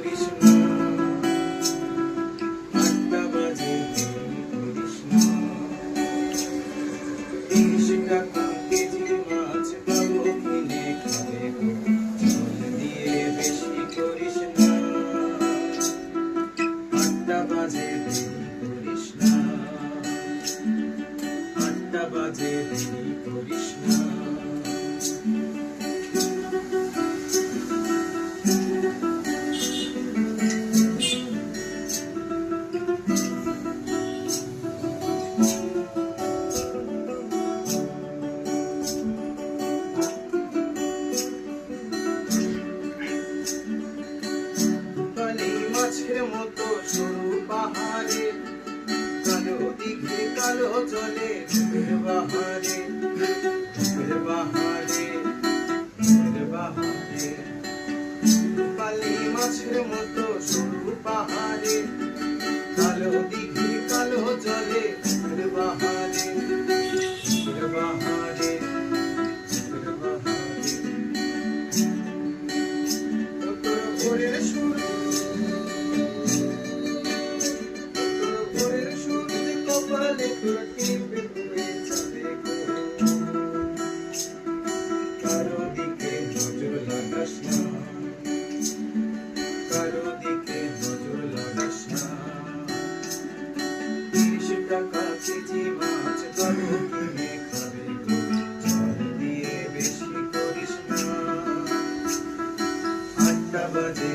করিস না, 8টা বাজে দেরি করিস না। 30 টাকা কেজি মাছ পাবো কিনে খাবে গো, জল দিয়ে বেশি করিস না, 8টা বাজে দেরি করিস না, 8টা বাজে দেরি করিস না। মাছের মতো সরু পাহাড়ে, কালো দিঘি কালো জলে ডুবের বাহারে, ডুবের বাহারে, ডুবের বাহারে। রূপালি মাছের মতো সরু পাহাড়ে, কালো দিঘি কালো জলে ডুবের বাহারে, ডুবের বাহারে, ডুবের বাহারে। তোর ভোরের সুর, কপালে তোর টিপে হয়ে যাবে গো, কারো দিকে নজর লাগাস না, কারো দিকে নজর লাগাস না। 30 টাকা কেজি মাছ পাবো কিনে খাবে গো, জল দিয়ে বেশি করিস না, 8টা বাজে